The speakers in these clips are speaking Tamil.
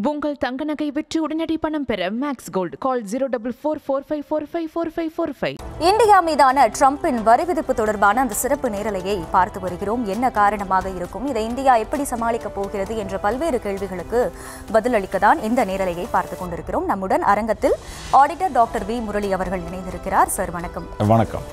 உங்கள் தங்க நகை விற்று உடனடி பணம் பெற மேக்ஸ் கோல்ட் கால் 04445454545. இந்தியா மீதான ட்ரம்பின் வரி விதிப்பு தொடர்பான அந்த சிறப்பு நேரலையை பார்த்து வருகிறோம். என்ன காரணமாக இருக்கும், இதை இந்தியா எப்படி சமாளிக்கப் போகிறது என்ற பல்வேறு கேள்விகளுக்கு பதிலளிக்கத்தான் இந்த நேரலையை பார்த்து கொண்டிருக்கிறோம். நம்முடன் அரங்கத்தில் ஆடிட்டர் டாக்டர் வி முரளி அவர்கள் இணைந்திருக்கிறார். சார் வணக்கம். வணக்கம்.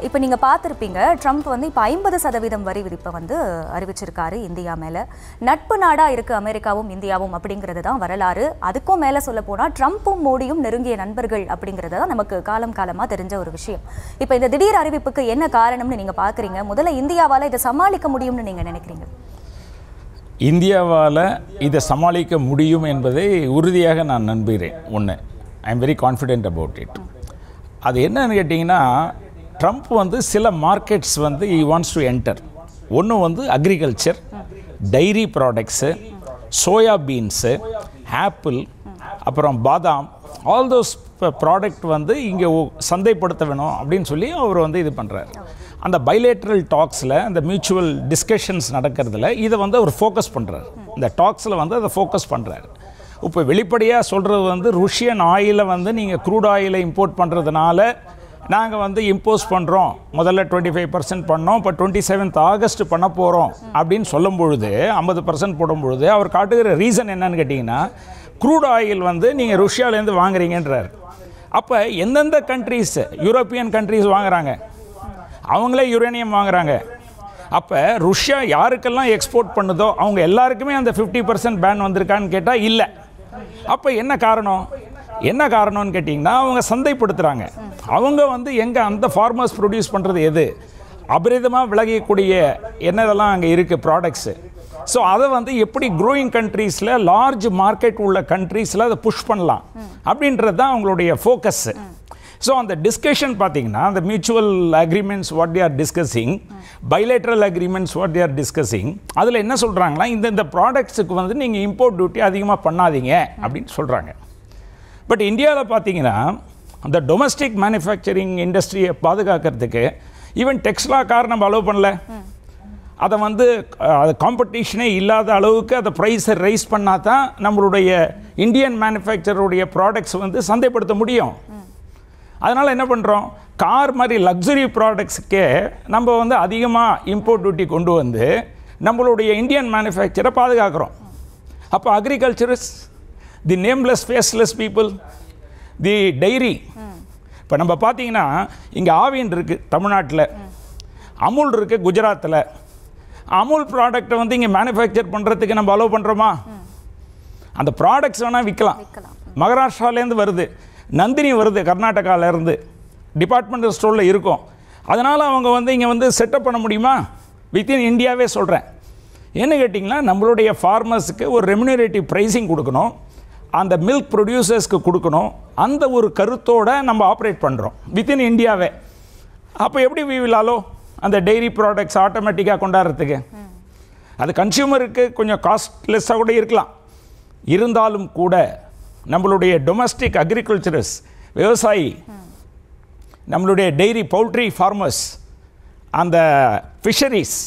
இப்போ நீங்கள் பார்த்துருப்பீங்க, ட்ரம்ப் வந்து இப்போ 50% வரி விதிப்பை வந்து அறிவிச்சிருக்காரு இந்தியா மேலே. நட்பு நாடாக இருக்குது அமெரிக்காவும் இந்தியாவும் அப்படிங்கிறது தான் வரலாறு. அதுக்கும் மேலே சொல்ல போனால் ட்ரம்ப்பும் மோடியும் நெருங்கிய நண்பர்கள் அப்படிங்கிறது தான் நமக்கு காலமாக தெரிஞ்ச ஒரு விஷயம். இப்போ இந்த திடீர் அறிவிப்புக்கு என்ன காரணம்னு நீங்கள் பார்க்குறீங்க? முதல்ல இந்தியாவால் இதை சமாளிக்க முடியும்னு நீங்கள் நினைக்கிறீங்க? இந்தியாவால் இதை சமாளிக்க முடியும் என்பதை உறுதியாக நான் நம்புகிறேன். ஒன்று, I am very confident about it. அது என்னன்னு கேட்டிங்கன்னா, ட்ரம்ப் வந்து சில மார்க்கெட்ஸ் வந்து he wants to enter. ஒன்று வந்து agriculture, dairy products, soya beans, apple, அப்புறம் பாதாம், ஆல் தோஸ் ப்ராடக்ட் வந்து இங்கே சந்தைப்படுத்த வேணும் அப்படின்னு சொல்லி அவர் வந்து இது பண்ணுறாரு. அந்த பைலேட்ரல் டாக்ஸில், அந்த மியூச்சுவல் டிஸ்கஷன்ஸ் நடக்கிறதுல இதை வந்து அவர் ஃபோக்கஸ் பண்ணுறாரு. இந்த டாக்ஸில் வந்து அதை ஃபோக்கஸ் பண்ணுறாரு. இப்போ வெளிப்படையாக சொல்கிறது வந்து ருஷ்யன் ஆயிலை வந்து நீங்கள் க்ரூட் ஆயிலை இம்போர்ட் பண்ணுறதுனால நாங்கள் வந்து இம்போஸ் பண்ணுறோம். முதல்ல 25% பண்ணோம், இப்போ 27 ஆகஸ்ட் பண்ண போகிறோம் அப்படின்னு சொல்லும் பொழுது 50% போடும்பொழுது அவர் காட்டுகிற ரீசன் என்னன்னு கேட்டிங்கன்னா, க்ரூட் ஆயில் வந்து நீங்கள் ருஷ்யாவிலேருந்து வாங்குறீங்கன்றார். அப்போ எந்தெந்த கண்ட்ரீஸ், யூரோப்பியன் கண்ட்ரீஸ் வாங்குகிறாங்க, அவங்களே யுரேனியம் வாங்குகிறாங்க. அப்போ ருஷ்யா யாருக்கெல்லாம் எக்ஸ்போர்ட் பண்ணுதோ அவங்க எல்லாருக்குமே அந்த 50% பேன் வந்திருக்கான்னு கேட்டால் இல்லை. அப்போ என்ன காரணம்னு கேட்டிங்கன்னா, அவங்க சந்தைப்படுத்துகிறாங்க. அவங்க வந்து எங்கே அந்த ஃபார்மர்ஸ் ப்ரொடியூஸ் பண்ணுறது எது அபரிதமாக விலகக்கூடிய என்னதெல்லாம் அங்கே இருக்குது ப்ராடக்ட்ஸு. ஸோ அதை வந்து எப்படி க்ரோயிங் கண்ட்ரீஸில், லார்ஜ் மார்க்கெட் உள்ள கண்ட்ரீஸில் அதை புஷ் பண்ணலாம் அப்படின்றது தான் அவங்களுடைய ஃபோக்கஸ்ஸு. ஸோ அந்த டிஸ்கஷன் பார்த்தீங்கன்னா, அந்த mutual agreements what they are discussing, bilateral agreements what they are discussing, அதில் என்ன சொல்கிறாங்கன்னா, இந்த ப்ராடக்ட்ஸுக்கு வந்து நீங்கள் இம்போர்ட் டியூட்டி அதிகமாக பண்ணாதீங்க அப்படின்னு சொல்கிறாங்க. பட் இந்தியாவில் பார்த்தீங்கன்னா, அந்த டொமஸ்டிக் மேனுஃபேக்சரிங் இண்டஸ்ட்ரியை பாதுகாக்கிறதுக்கு ஈவன் டெக்ஸ்லா கார் நம்ம அலோவ் பண்ணல. அதை வந்து அது காம்படிஷனே இல்லாத அளவுக்கு அதை ப்ரைஸை ரைஸ் பண்ணால் தான் நம்மளுடைய இந்தியன் மேனுஃபேக்சருடைய ப்ராடக்ட்ஸ் வந்து சந்தைப்படுத்த முடியும். அதனால் என்ன பண்ணுறோம், கார் மாதிரி லக்ஸுரி ப்ராடக்ட்ஸுக்கே நம்ம வந்து அதிகமாக இம்போர்ட் டியூட்டி கொண்டு வந்து நம்மளுடைய இந்தியன் மேனுஃபேக்சரை பாதுகாக்கிறோம். அப்போ agriculture is the nameless faceless people, the dairy. இப்போ நம்ம பார்த்தீங்கன்னா, இங்கே ஆவின் இருக்குது தமிழ்நாட்டில், அமுல் இருக்குது குஜராத்தில். அமுல் ப்ராடக்டை வந்து இங்கே மேனுஃபேக்சர் பண்ணுறதுக்கு நம்ம அலோவ் பண்ணுறோமா? அந்த ப்ராடக்ட்ஸ் வேணால் விற்கலாம். மகாராஷ்டிராலேருந்து வருது, நந்தினி வருது கர்நாடகாவிலேருந்து, டிபார்ட்மெண்டல் ஸ்டோரில் இருக்கும். அதனால் அவங்க வந்து இங்கே வந்து செட்டப் பண்ண முடியுமா? வித்தின் இந்தியாவே சொல்கிறேன். என்ன கேட்டிங்கன்னா, நம்மளுடைய ஃபார்மர்ஸுக்கு ஒரு ரெம்யூனரேட்டிவ் ப்ரைஸிங் கொடுக்கணும், அந்த மில்க் ப்ரொடியூசர்ஸ்க்கு கொடுக்கணும். அந்த ஒரு கருத்தோடு நம்ம ஆப்ரேட் பண்ணுறோம் வித்தின் இந்தியாவே. அப்போ எப்படி வி வில் அலோ அந்த டெய்ரி ப்ராடக்ட்ஸ் ஆட்டோமேட்டிக்காக கொண்டாடுறதுக்கு? அது கன்சியூமருக்கு கொஞ்சம் காஸ்ட்லெஸ்ஸாக கூட இருக்கலாம். இருந்தாலும் கூட நம்மளுடைய டொமஸ்டிக் அக்ரிகல்ச்சரஸ், விவசாயி, நம்மளுடைய டெய்ரி பவுல்ட்ரி ஃபார்மர்ஸ், அந்த ஃபிஷரிஸ்,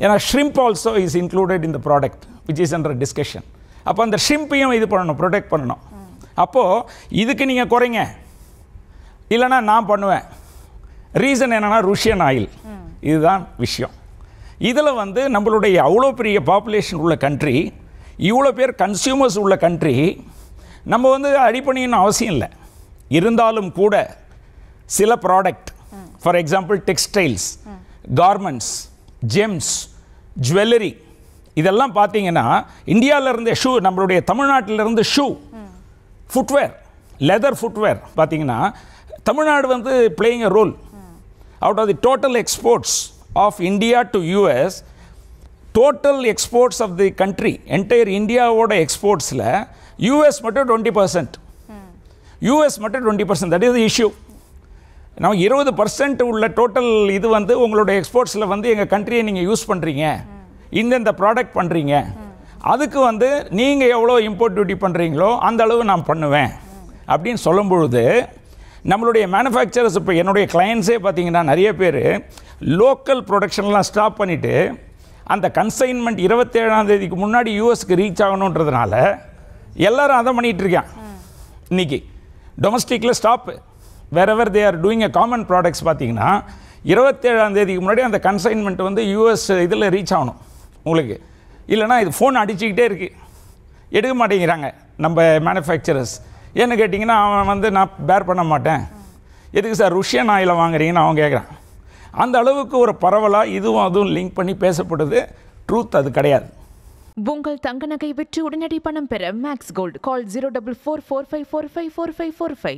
ஏன்னா shrimp also is included in the product which is under discussion. அப்போ அந்த ஷ்ரிம்பையும் இது பண்ணணும், ப்ரொடெக்ட் பண்ணணும். அப்போது இதுக்கு நீங்கள் குறைங்க, இல்லைனா நான் பண்ணுவேன். ரீசன் என்னென்னா ருஷ்யன் ஆயில். இதுதான் விஷயம். இதில் வந்து நம்மளுடைய அவ்வளோ பெரிய பாப்புலேஷன் உள்ள கண்ட்ரி, இவ்வளோ பேர் கன்சியூமர்ஸ் உள்ள கண்ட்ரி, நம்ம வந்து அடிப்பணின்னு அவசியம் இல்லை. இருந்தாலும் கூட சில product, for example textiles, garments, gems, jewellery, இதெல்லாம் பார்த்தீங்கன்னா இந்தியாவிலேருந்து ஷூ, நம்மளுடைய தமிழ்நாட்டிலேருந்து ஷூ, ஃபுட்வேர், லெதர் ஃபுட்வேர் பார்த்தீங்கன்னா தமிழ்நாடு வந்து playing a role. Out of the total exports of India to US, total exports of the country, entire இந்தியாவோட எக்ஸ்போர்ட்ஸில் யூஎஸ் மட்டும் 20%, யூஎஸ் மட்டும் 20%. That is the issue. நம்ம 20% உள்ள டோட்டல் இது வந்து உங்களோட எக்ஸ்போர்ட்ஸில் வந்து எங்கள் கண்ட்ரியை நீங்கள் யூஸ் பண்ணுறீங்க, இந்த ப்ராடக்ட் பண்ணுறீங்க, அதுக்கு வந்து நீங்கள் எவ்வளோ இம்போர்ட் டியூட்டி பண்ணுறீங்களோ அந்த அளவு நான் பண்ணுவேன் அப்படின்னு சொல்லும் பொழுது நம்மளுடைய மேனுஃபேக்சரர்ஸ், இப்போ என்னுடைய கிளையன்ஸே பார்த்தீங்கன்னா நிறைய பேர் லோக்கல் ப்ரொடக்ஷன்லாம் ஸ்டாப் பண்ணிவிட்டு அந்த கன்சைன்மெண்ட் 27ஆம் தேதிக்கு முன்னாடி யூஎஸ்க்கு ரீச் ஆகணுன்றதுனால எல்லாரும் அதை பண்ணிகிட்டு இருக்கான். இன்றைக்கி டொமஸ்டிக்கில் stop whatever they are doing a common products பார்த்தீங்கன்னா 27ஆம் தேதிக்கு முன்னாடி அந்த கன்சைன்மெண்ட் வந்து யூஎஸ் இதில் ரீச் ஆகணும் உங்களுக்கு. இல்லைனா இது ஃபோன் அடிச்சுக்கிட்டே இருக்குது, எடுக்க மாட்டேங்கிறாங்க நம்ம மேனுஃபேக்சரர்ஸ். ஏன்னு கேட்டிங்கன்னா அவன் வந்து நான் பேர் பண்ண மாட்டேன், எதுக்கு சார் ருஷ்யன் ஆயிலை வாங்குறீங்கன்னு அவன் கேட்குறான். அந்த அளவுக்கு ஒரு பரவலாக இதுவும் அதுவும் லிங்க் பண்ணி பேசப்படுது. ட்ரூத் அது கிடையாது. உங்கள் தங்க நகை விற்று உடனடி பணம் பெற மேக்ஸ் கோல்டு கால் 04445454545.